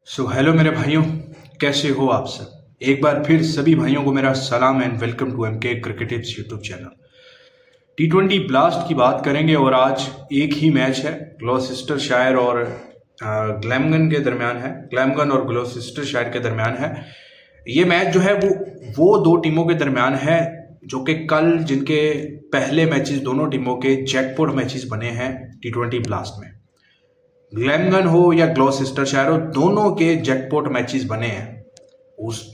Hello मेरे भाइयों, कैसे हो आप सब। एक बार फिर सभी भाइयों को मेरा सलाम and welcome to MK cricket tips YouTube channel. टी20 ब्लास्ट की बात करेंगे और आज एक ही मैच है, ग्लॉसेस्टरशायर और ग्लैमगन के दरमियान है। ग्लैमगन और ग्लॉसेस्टरशायर के दरमियान है ये मैच जो है। वो दो टीमों के दरमियान है जो कि कल जिनके पहले मैचेस दोनों टीमों के जैकपॉट मैचेस बने हैं टी20 ब्लास्ट में। ग्लैमगन हो या ग्लॉसेस्टरशायर हो, दोनों के जैकपॉट मैचेस बने हैं।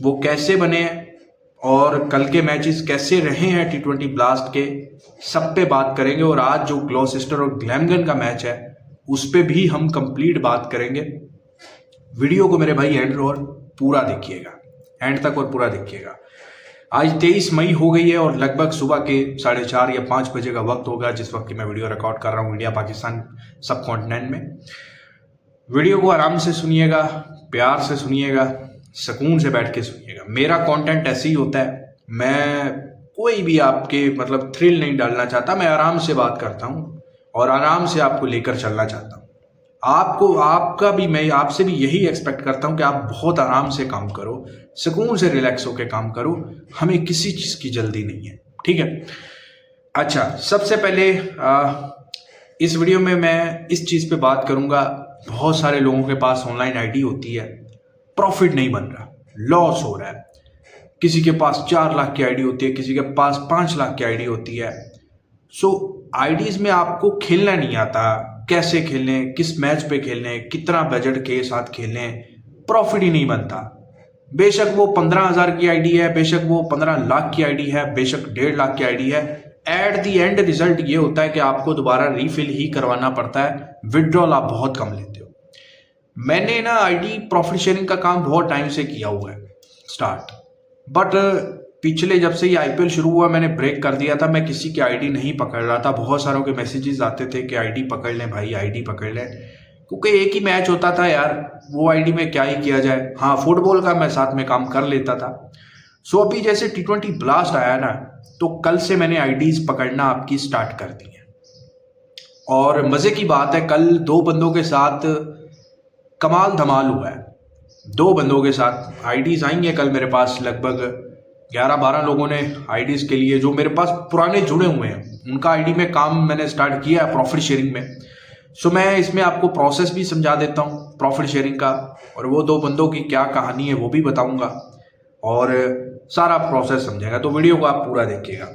वो कैसे बने हैं और कल के मैचेस कैसे रहे हैं टी20 ब्लास्ट के, सब पे बात करेंगे। और आज जो ग्लॉसेस्टर और ग्लैमगन का मैच है उस पे भी हम कंप्लीट बात करेंगे। वीडियो को मेरे भाई एंड और पूरा देखिएगा, एंड तक और पूरा देखिएगा। आज 23 मई हो गई है और लगभग सुबह के 4:30 या 5 बजे का वक्त होगा जिस वक्त की मैं वीडियो रिकॉर्ड कर रहा हूँ इंडिया पाकिस्तान सब कॉन्टिनेंट में। वीडियो को आराम से सुनिएगा, प्यार से सुनिएगा, सुकून से बैठ के सुनिएगा। मेरा कंटेंट ऐसे ही होता है, मैं कोई भी आपके थ्रिल नहीं डालना चाहता। मैं आराम से बात करता हूँ और आराम से आपको लेकर चलना चाहता हूँ। मैं आपसे भी यही एक्सपेक्ट करता हूँ कि आप बहुत आराम से काम करो, सुकून से रिलैक्स होकर काम करो। हमें किसी चीज़ की जल्दी नहीं है, ठीक है। अच्छा, सबसे पहले इस वीडियो में मैं इस चीज़ पे बात करूँगा। बहुत सारे लोगों के पास ऑनलाइन आईडी होती है, प्रॉफिट नहीं बन रहा, लॉस हो रहा है। किसी के पास 4 लाख की आईडी होती है, किसी के पास 5 लाख की आईडी होती है। आईडीज में आपको खेलना नहीं आता, कैसे खेलने, किस मैच पे खेलने, कितना बजट के साथ खेलने, प्रॉफिट ही नहीं बनता। बेशक वो 15,000 की आईडी है, बेशक वो 15 लाख की आईडी है, बेशक 1.5 लाख की आईडी है, एट दी एंड रिजल्ट ये होता है कि आपको दोबारा रीफिल ही करवाना पड़ता है। विड्रॉल आप बहुत कम लेते हो। मैंने ना आईडी प्रॉफिट शेयरिंग का काम बहुत टाइम से किया हुआ है स्टार्ट, बट पिछले जब से ये आईपीएल शुरू हुआ मैंने ब्रेक कर दिया था। मैं किसी की आईडी नहीं पकड़ रहा था। बहुत सारों के मैसेजेस आते थे कि आईडी पकड़ लें भाई, आईडी पकड़ लें, क्योंकि एक ही मैच होता था यार, वो आईडी में क्या ही किया जाए। हाँ, फुटबॉल का मैं साथ में काम कर लेता था। अभी जैसे टी20 ब्लास्ट आया ना, तो कल से मैंने आईडीज पकड़ना आपकी स्टार्ट कर दी है। और मज़े की बात है, कल 2 बंदों के साथ कमाल धमाल हुआ है। 2 बंदों के साथ आईडीज आई हैं कल मेरे पास। लगभग 11-12 लोगों ने आईडीज के लिए, जो मेरे पास पुराने जुड़े हुए हैं, उनका आईडी में काम मैंने स्टार्ट किया है प्रॉफिट शेयरिंग में। मैं इसमें आपको प्रोसेस भी समझा देता हूँ प्रॉफिट शेयरिंग का, और वो 2 बंदों की क्या कहानी है वो भी बताऊंगा, और सारा प्रोसेस समझेगा। तो वीडियो को आप पूरा देखिएगा।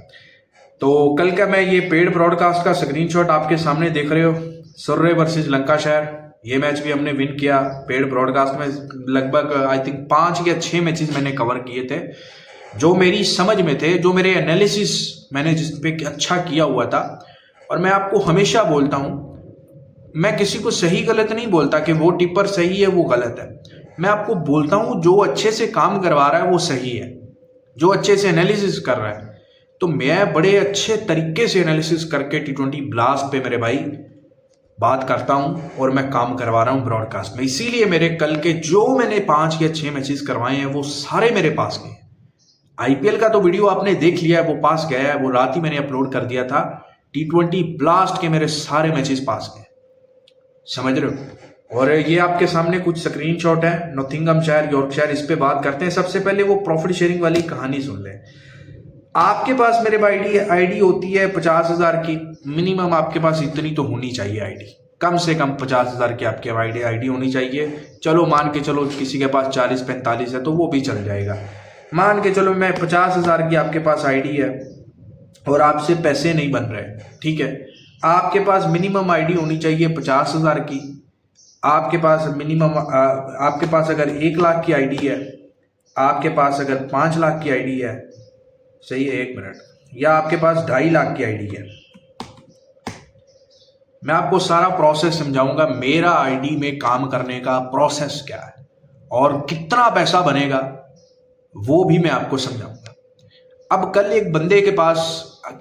तो कल का मैं ये पेड ब्रॉडकास्ट का स्क्रीनशॉट आपके सामने देख रहे हो, सर्रे वर्सेस लंकाशायर। ये मैच भी हमने विन किया पेड ब्रॉडकास्ट में। लगभग आई थिंक 5 या 6 मैचेस मैंने कवर किए थे जो मेरी समझ में थे, जो मेरे एनालिसिस मैंने जिस पे अच्छा किया हुआ था। और मैं आपको हमेशा बोलता हूँ, मैं किसी को सही गलत नहीं बोलता कि वो टिप्पर सही है वो गलत है। मैं आपको बोलता हूँ जो अच्छे से काम करवा रहा है वो सही है, जो अच्छे से एनालिसिस कर रहा है। तो मैं बड़े अच्छे तरीके से एनालिसिस करके टी20 ब्लास्ट पे मेरे भाई बात करता हूं और मैं काम करवा रहा हूं ब्रॉडकास्ट में। इसीलिए मेरे कल के जो मैंने 5 या 6 मैचेस करवाए हैं वो सारे मेरे पास गए। आईपीएल का तो वीडियो आपने देख लिया है, वो पास गया है, वो रात ही मैंने अपलोड कर दिया था। टी20 ब्लास्ट के मेरे सारे मैचेस पास गए, समझ रहे हो। और ये आपके सामने कुछ स्क्रीनशॉट है, नॉटिंघमशायर यॉर्कशायर, इस पे बात करते हैं। सबसे पहले वो प्रॉफिट शेयरिंग वाली कहानी सुन लें। आपके पास मेरे भाई आईडी होती है 50,000 की, मिनिमम आपके पास इतनी तो होनी चाहिए आईडी, कम से कम 50,000 की आपकी आईडी होनी चाहिए। चलो मान के चलो किसी के पास 40-45 है तो वो भी चल जाएगा। मान के चलो मैं 50,000 की आपके पास आईडी है और आपसे पैसे नहीं बन रहे, ठीक है। आपके पास मिनिमम आईडी होनी चाहिए 50,000 की। आपके पास मिनिमम आपके पास अगर 1 लाख की आईडी है, आपके पास अगर 5 लाख की आईडी है, सही है, 1 मिनट, या आपके पास 2.5 लाख की आईडी है। मैं आपको सारा प्रोसेस समझाऊंगा, मेरा आईडी में काम करने का प्रोसेस क्या है और कितना पैसा बनेगा वो भी मैं आपको समझाऊंगा। अब कल एक बंदे के पास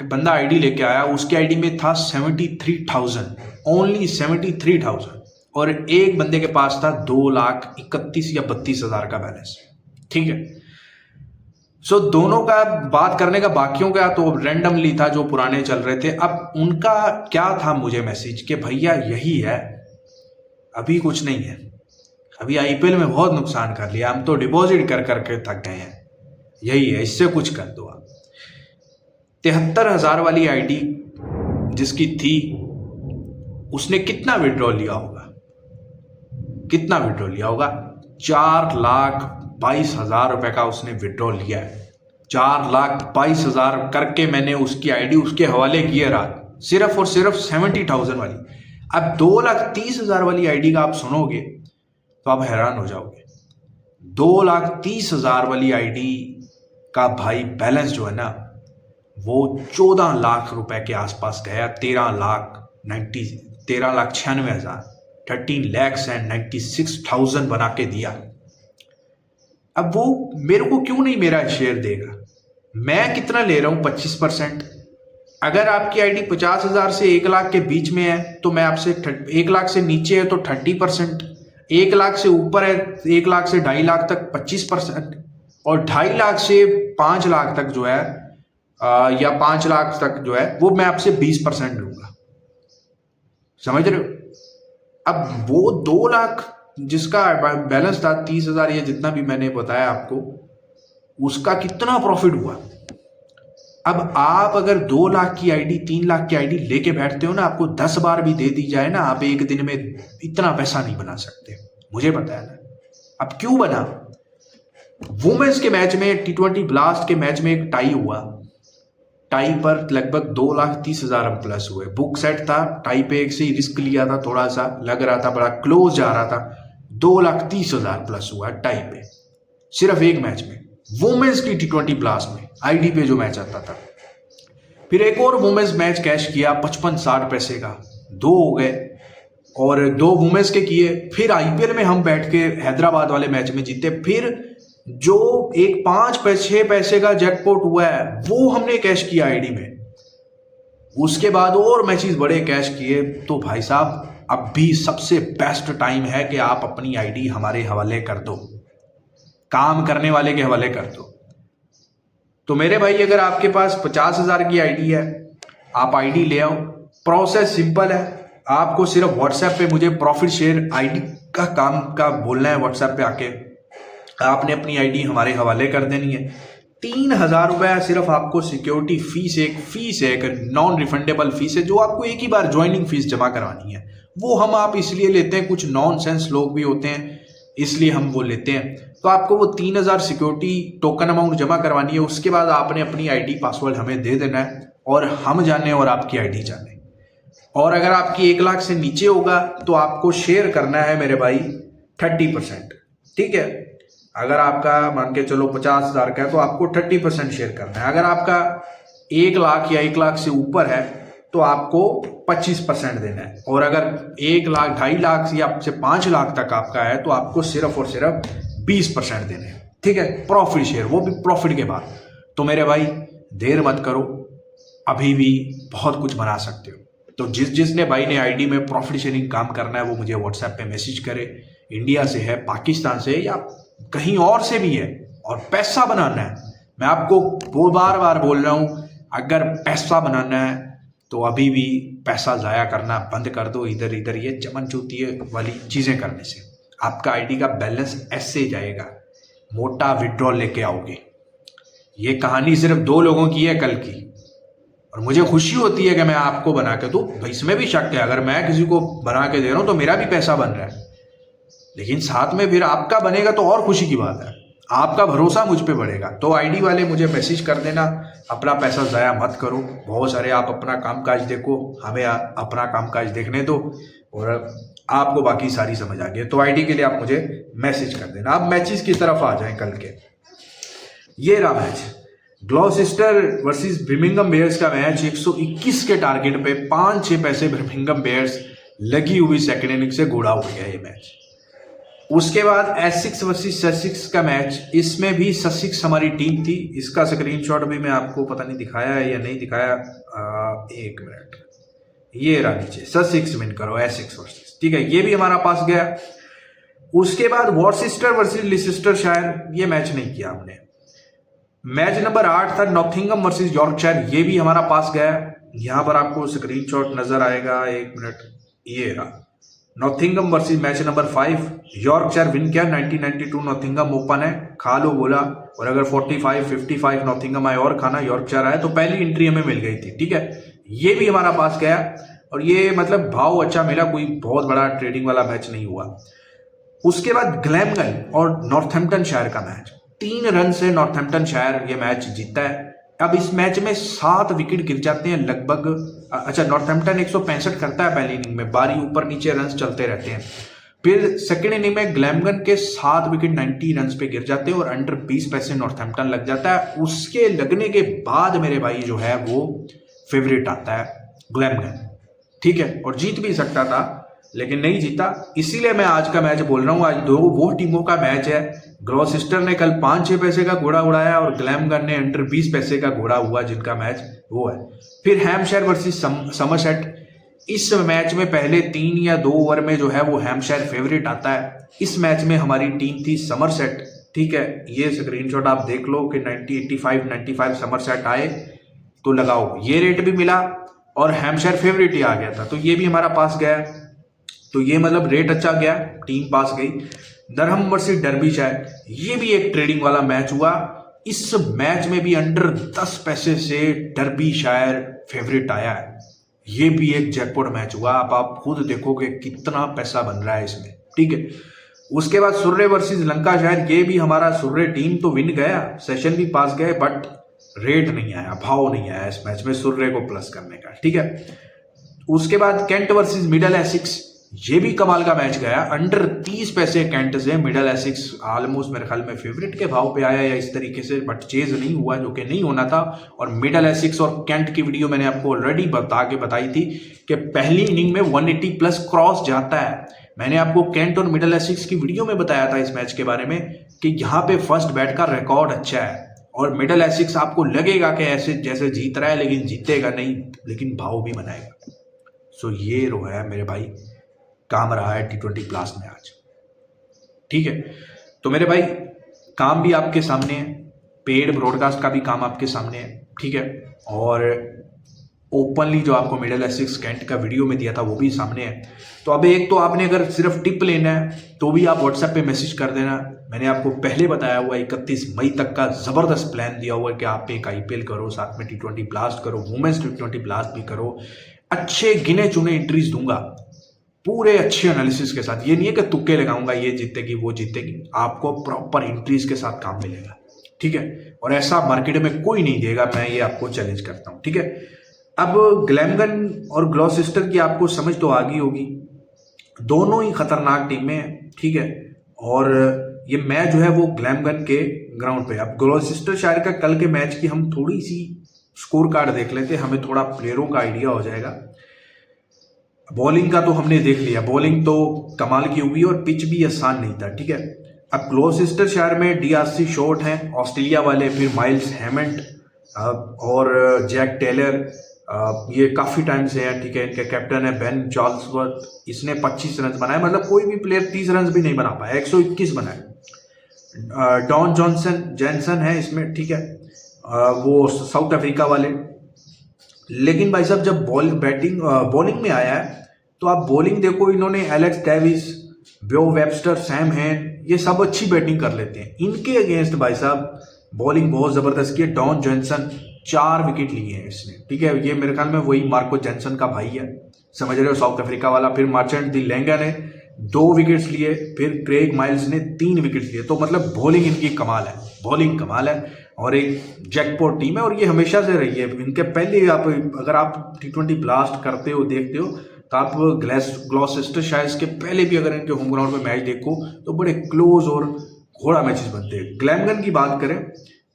बंदा आईडी लेके आया, उसकी आईडी में था 73,000, ओनली 73,000, और एक बंदे के पास था 2,31,000 या 32,000 का बैलेंस, ठीक है। दोनों का बात करने का, बाकियों का तो रैंडमली था जो पुराने चल रहे थे। अब उनका क्या था, मुझे मैसेज कि भैया यही है, अभी कुछ नहीं है। अभी आईपीएल में बहुत नुकसान कर लिया, हम तो डिपॉजिट कर करके थक गए हैं। यही है, इससे कुछ कर दो आप। 73,000 वाली आईडी जिसकी थी, उसने कितना विड्रॉ लिया होगा? कितना विड्रॉ लिया होगा? 4,22,000 रुपए का उसने विड्रॉ लिया है। 4,22,000 करके मैंने उसकी आईडी उसके हवाले की है रात, सिर्फ और सिर्फ 70,000 वाली। अब 2,30,000 वाली आईडी का आप सुनोगे तो आप हैरान हो जाओगे। 2,30,000 वाली आईडी का भाई बैलेंस जो है ना, वो 14 लाख रुपए के आसपास गया। 13,96,000 13,96,000 बना के दिया। अब वो मेरे को क्यों नहीं मेरा शेयर देगा? मैं कितना ले रहा हूं? 25%। अगर आपकी आईडी 50,000 से 1 लाख के बीच में है तो मैं आपसे 1 लाख से नीचे है तो 30%, 1 लाख से ऊपर है 1 लाख से 2.5 लाख तक 25%, और 2.5 लाख से 5 लाख तक जो है या 5 लाख तक जो है वो मैं आपसे 20% लूंगा। समझ रहे हो? अब वो 2 लाख जिसका बैलेंस था 30,000 या जितना भी मैंने बताया आपको, उसका कितना प्रॉफिट हुआ? अब आप अगर 2 लाख की आईडी 3 लाख की आईडी लेके बैठते हो ना, आपको 10 बार भी दे दी जाए ना, आप एक दिन में इतना पैसा नहीं बना सकते, मुझे पता है ना। अब क्यों बना? वुमेन्स के मैच में, T20 ब्लास्ट के मैच में एक टाई हुआ। टाई पर लगभग 2,30,000 हम प्लस हुए। बुक सेट था, टाई पे एक से ही रिस्क लिया था, थोड़ा सा लग रहा था, बड़ा क्लोज जा रहा था। 2,30,000 प्लस हुआ टाई पे, सिर्फ एक मैच में, वुमेन्स की T20 ब्लास्ट में आईडी पे जो मैच आता था। फिर एक और वुमेन्स मैच कैश किया 55-60 पैसे का, 2 हो गए, और 2 वुमेन्स के किए। फिर आईपीएल में हम बैठ के हैदराबाद वाले मैच में जीते। फिर जो एक 5-6 पैसे का जैकपॉट हुआ है वो हमने कैश किया आईडी में। उसके बाद और मैचेस बड़े कैश किए। तो भाई साहब, अब भी सबसे बेस्ट टाइम है कि आप अपनी आईडी हमारे हवाले कर दो, काम करने वाले के हवाले कर दो। तो मेरे भाई, अगर आपके पास 50,000 की आईडी है, आप आईडी ले आओ। प्रोसेस सिंपल है, आपको सिर्फ व्हाट्सएप पे मुझे प्रॉफिट शेयर आईडी का काम का बोलना है। व्हाट्सएप पे आके आपने अपनी आईडी हमारे हवाले कर देनी है। 3,000 रुपये सिर्फ आपको सिक्योरिटी फीस है, एक नॉन रिफंडेबल फीस है, जो आपको एक ही बार ज्वाइनिंग फीस जमा करवानी है। वो हम आप इसलिए लेते हैं, कुछ नॉनसेंस लोग भी होते हैं इसलिए हम वो लेते हैं। तो आपको वो 3,000 सिक्योरिटी टोकन अमाउंट जमा करवानी है। उसके बाद आपने अपनी आईडी पासवर्ड हमें दे देना है, और हम जाने और आपकी आईडी जाने। और अगर आपकी 1 लाख से नीचे होगा तो आपको शेयर करना है मेरे भाई 30%, ठीक है। अगर आपका मान के चलो 50,000 का है तो आपको 30% शेयर करना है। अगर आपका 1 लाख या 1 लाख से ऊपर है तो आपको 25% देना है। और अगर 1 लाख 2.5 लाख या से 5 लाख तक आपका है तो आपको सिर्फ और सिर्फ 20% देने हैं, ठीक है। प्रॉफिट शेयर, वो भी प्रॉफिट के बाद। तो मेरे भाई, देर मत करो, अभी भी बहुत कुछ बना सकते हो। तो जिसने भाई ने आईडी में प्रॉफिट शेयरिंग काम करना है वो मुझे व्हाट्सएप पे मैसेज करे। इंडिया से है, पाकिस्तान से या कहीं और से भी है, और पैसा बनाना है। मैं आपको बार बार बोल रहा हूं, अगर पैसा बनाना है तो अभी भी पैसा ज़ाया करना बंद कर दो इधर इधर ये चमनचूती वाली चीज़ें करने से। आपका आईडी का बैलेंस ऐसे जाएगा, मोटा विड्रॉल लेके आओगे। ये कहानी सिर्फ 2 लोगों की है कल की, और मुझे खुशी होती है कि मैं आपको बना के दूं। भाई इसमें भी शक है, अगर मैं किसी को बना के दे रहा हूं तो मेरा भी पैसा बन रहा है, लेकिन साथ में फिर आपका बनेगा तो और खुशी की बात है। आपका भरोसा मुझ पे बढ़ेगा। तो आईडी वाले मुझे मैसेज कर देना, अपना पैसा ज़ाया मत करो। बहुत सारे आप अपना कामकाज देखो, हमें अपना कामकाज देखने दो, और आपको बाकी सारी समझ आ गई। तो आईडी के लिए आप मुझे मैसेज कर देना। आप मैचेस की तरफ आ जाएं कल के। ये रहा match, Gloucester versus Birmingham Bears का मैच। 121 के टारगेट पे 5-6 पैसे बर्मिंघम बेयर्स लगी हुई सेकेंड इनिंग से घोड़ा उठ गया ये मैच। उसके बाद एसिक्स वर्सेस ससेक्स का मैच, इसमें भी ससेक्स हमारी टीम थी। इसका स्क्रीनशॉट भी मैं आपको पता नहीं दिखाया है या नहीं दिखाया, 1 मिनट, ये रहा नीचे, ससेक्स विन करो एसिक्स वर्सेस, ठीक है। ये भी हमारा पास गया। उसके बाद वॉर्सेस्टर वर्सेस लिसेस्टरशायर, ये मैच नहीं किया हमने। मैच नंबर 8 था नॉटिंघम वर्सेस यॉर्कशायर, ये भी हमारा पास गया। यहां पर आपको स्क्रीनशॉट नजर आएगा, 1 मिनट, ये रहा। Nottingham versus match number 5, Yorkshire win किया। 1992 नॉटिंघम ओपन है, खा लो बोला, और अगर 45 55 नॉटिंघम आए और खाना, यॉर्कशायर आए, तो पहली एंट्री हमें मिल गई थी। ठीक है, ये भी हमारा पास गया, और ये मतलब भाव अच्छा मिला, कोई बहुत बड़ा ट्रेडिंग वाला मैच नहीं हुआ। उसके बाद ग्लैमगन और नॉर्थैम्पटन शायर का मैच, 3 रन से नॉर्थैम्पटन शायर ये मैच जीतता है। अब इस मैच में 7 विकेट गिर जाते हैं लगभग। अच्छा, नॉर्थैम्पटन 165 करता है पहली इनिंग में, बारी ऊपर नीचे रन चलते रहते हैं। फिर सेकेंड इनिंग में ग्लैमगन के 7 विकेट 90 रन पे गिर जाते हैं और अंडर 20 पैसे नॉर्थैम्पटन लग जाता है। उसके लगने के बाद मेरे भाई जो है वो फेवरेट आता है ग्लैमगन, ठीक है, और जीत भी सकता था लेकिन नहीं जीता। इसीलिए मैं आज का मैच बोल रहा हूं। आज दो वो टीमों का मैच है। ग्लॉसेस्टर ने कल 5-6 पैसे का घोड़ा उड़ाया और ग्लैमगन ने अंडर 20 पैसे का घोड़ा हुआ, जिनका मैच वो है। फिर हैम्पशायर वर्सेस समरसेट, इस मैच में पहले 3 या 2 ओवर में जो है वो हैम्पशायर फेवरेट आता है। इस मैच में हमारी टीम थी समरसेट, ठीक है, ये स्क्रीनशॉट आप देख लो कि 95 समरसेट आए तो लगाओ, ये रेट भी मिला और हैम्पशायर फेवरेट ही आ गया था, तो ये भी हमारा पास गया। तो ये मतलब रेट अच्छा गया, टीम पास गई। दरहम वर्सेस डर्बीशायर, ये भी एक ट्रेडिंग वाला मैच हुआ। इस मैच में भी अंडर 10 पैसे से डर्बीशायर फेवरेट आया है। ये भी एक जैकपॉट मैच हुआ। आप खुद देखोगे कितना पैसा बन रहा है इसमें, ठीक है। उसके बाद सुर्रे वर्सेस लंकाशायर, ये भी हमारा सुर्रे टीम तो विन गया, सेशन भी पास गए, बट रेट नहीं आया, भाव नहीं आया इस मैच में सुर्रे को प्लस करने का, ठीक है। उसके बाद कैंट वर्सेस मिडल एसिक्स, ये भी कमाल का मैच गया। अंडर 30 पैसे कैंट से मिडल एसिक्स ऑलमोस्ट मेरे ख्याल में फेवरेट के भाव पे आया या इस तरीके से, बट चेज नहीं हुआ, जो कि नहीं होना था। और मिडल एसिक्स और कैंट की वीडियो मैंने आपको ऑलरेडी बताई थी कि पहली इनिंग में 180 प्लस क्रॉस जाता है। मैंने आपको कैंट और मिडल एसिक्स की वीडियो में बताया था इस मैच के बारे में कि यहाँ पे फर्स्ट बैट का रिकॉर्ड अच्छा है, और मिडल एसिक्स आपको लगेगा कि ऐसे जैसे जीत रहा है लेकिन जीतेगा नहीं, लेकिन भाव भी बनाएगा। सो ये रो है मेरे भाई, काम रहा है T20 ब्लास्ट में आज, ठीक है। तो मेरे भाई काम भी आपके सामने है, पेड ब्रॉडकास्ट का भी काम आपके सामने है, ठीक है, और ओपनली जो आपको मिडल एसिक्स कैंट का वीडियो में दिया था वो भी सामने है। तो अब एक तो आपने अगर सिर्फ टिप लेना है तो भी आप व्हाट्सएप पे मैसेज कर देना। मैंने आपको पहले बताया हुआ 31 मई तक का ज़बरदस्त प्लान दिया हुआ है कि आप एक IPL करो, साथ में T20 ब्लास्ट करो, वुमेन्स T20 ब्लास्ट भी करो। अच्छे गिने चुने एंट्रीज दूंगा पूरे अच्छे एनालिसिस के साथ। ये नहीं है कि तुक्के लगाऊंगा ये जीतेगी वो जीतेगी, आपको प्रॉपर एंट्रीज के साथ काम मिलेगा, ठीक है। और ऐसा मार्केट में कोई नहीं देगा, मैं ये आपको चैलेंज करता हूं, ठीक है। अब ग्लैमगन और ग्लॉसेस्टर की आपको समझ तो आ गई होगी, दोनों ही खतरनाक टीमें हैं, ठीक है। और ये मैच जो है वो ग्लैमगन के ग्राउंड पे। अब ग्लॉसेस्टर शायर का कल के मैच की हम थोड़ी सी स्कोर कार्ड देख लेते, हमें थोड़ा प्लेयरों का आइडिया हो जाएगा। बॉलिंग का तो हमने देख लिया, बॉलिंग तो कमाल की हुई और पिच भी आसान नहीं था, ठीक है। अब ग्लॉसेस्टर शायर में DRC शॉर्ट हैं ऑस्ट्रेलिया वाले, फिर माइल्स हैमंड और जैक टेलर, ये काफ़ी टाइम से हैं, ठीक है। इनके कैप्टन है बेन चार्ल्सवर्थ, इसने 25 रन बनाए, मतलब कोई भी प्लेयर 30 रन भी नहीं बना पाया, 121 बनाए। डॉन जॉनसन है इसमें, ठीक है, वो साउथ अफ्रीका वाले। लेकिन भाई साहब जब बॉलिंग में आया है तो आप बॉलिंग देखो, इन्होंने एलेक्स डेविस, ब्यो वेबस्टर, सैम हैन, ये सब अच्छी बैटिंग कर लेते हैं। इनके अगेंस्ट भाई साहब बॉलिंग बहुत ज़बरदस्त की है। डॉन जॉनसन 4 विकेट लिए हैं इसने, ठीक है। ये मेरे ख्याल में वही मार्को जॉनसन का भाई है, समझ रहे हो, साउथ अफ्रीका वाला। फिर मार्चेंट दी लैंगा ने 2 विकेट्स लिए, फिर क्रेग माइल्स ने 3 विकेट्स लिए। तो मतलब बॉलिंग इनकी कमाल है, बॉलिंग कमाल है और एक जैकपॉट टीम है, और ये हमेशा से रही है। इनके पहले आप अगर आप T20 ब्लास्ट करते हो देखते हो तो आप ग्लॉसेस्टर शायर्स के पहले भी अगर इनके होम ग्राउंड पे मैच देखो तो बड़े क्लोज और घोड़ा मैचेस बनते हैं। ग्लैमगन की बात करें,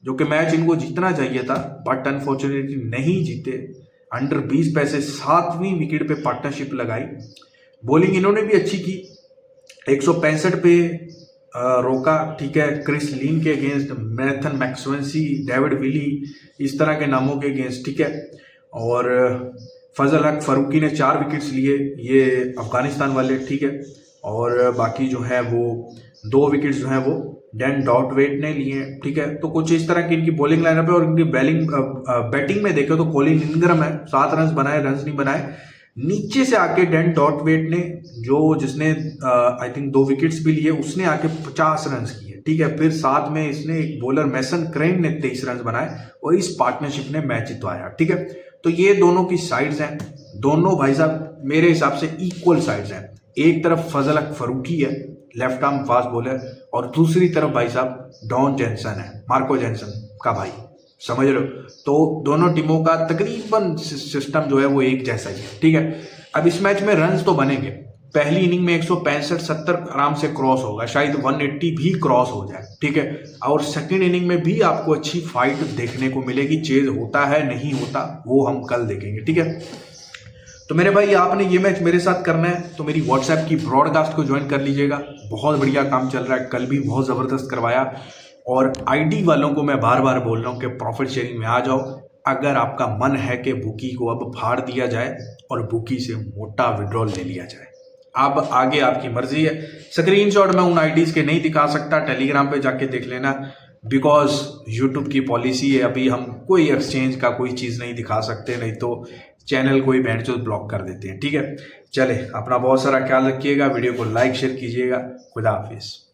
जो कि मैच इनको जीतना चाहिए था बट अनफॉर्चुनेटली नहीं जीते, अंडर 20 पैसे 7वीं विकेट पे पार्टनरशिप लगाई। बॉलिंग इन्होंने भी अच्छी की, 165 पे रोका, ठीक है। क्रिस लीन के अगेंस्ट, मैथन मैक्सवेंसी, डेविड विली, इस तरह के नामों के अगेंस्ट, ठीक है। और फजल हक फारूकी ने 4 विकेट्स लिए, ये अफगानिस्तान वाले, ठीक है। और बाकी जो है वो 2 विकेट्स जो है वो डैन डॉटवेट ने लिए, ठीक है। तो कुछ इस तरह की इनकी बॉलिंग लाइनअप है। और इनकी बैटिंग में देखे तो कॉलिन इनग्रम है, 7 रन बनाए, रन नहीं बनाए। नीचे से आके डेन ब्रॉथवेट ने जिसने आई थिंक 2 विकेट्स भी लिए, उसने आके 50 रन किए, ठीक है। फिर साथ में इसने एक बॉलर मैसन क्रेन ने 23 रन बनाए और इस पार्टनरशिप ने मैच जितवाया, ठीक है। तो ये दोनों की साइड्स हैं, दोनों भाई साहब मेरे हिसाब से इक्वल साइड्स हैं। एक तरफ फजल हक फरूकी है, लेफ्ट आर्म फास्ट बॉलर, और दूसरी तरफ भाई साहब डॉन जेंसन है, मार्को जेंसन का भाई, समझ रहे हो। तो दोनों टीमों का तकरीबन सिस्टम जो है वो एक जैसा ही है, ठीक है। अब इस मैच में रन्स तो बनेंगे, पहली इनिंग में 165-70 आराम से क्रॉस होगा, शायद 180 भी क्रॉस हो जाए, ठीक है। और सेकंड इनिंग में भी आपको अच्छी फाइट देखने को मिलेगी, चेज होता है नहीं होता वो हम कल देखेंगे, ठीक है। तो मेरे भाई आपने ये मैच मेरे साथ करना है तो मेरी व्हाट्सएप की ब्रॉडकास्ट को ज्वाइन कर लीजिएगा, बहुत बढ़िया काम चल रहा है, कल भी बहुत ज़बरदस्त करवाया। और आईडी वालों को मैं बार बार बोल रहा हूँ कि प्रॉफिट शेयरिंग में आ जाओ, अगर आपका मन है कि बुकी को अब फाड़ दिया जाए और बुकी से मोटा विड्रॉल ले लिया जाए, अब आगे आपकी मर्जी है। स्क्रीनशॉट मैं उन आईडीज़ के नहीं दिखा सकता, टेलीग्राम पे जाके देख लेना, बिकॉज यूट्यूब की पॉलिसी है अभी हम कोई एक्सचेंज का कोई चीज़ नहीं दिखा सकते, नहीं तो चैनल कोई बैंड जो ब्लॉक कर देते हैं, ठीक है। चले अपना बहुत सारा ख्याल रखिएगा, वीडियो को लाइक शेयर कीजिएगा, खुदा हाफिज़।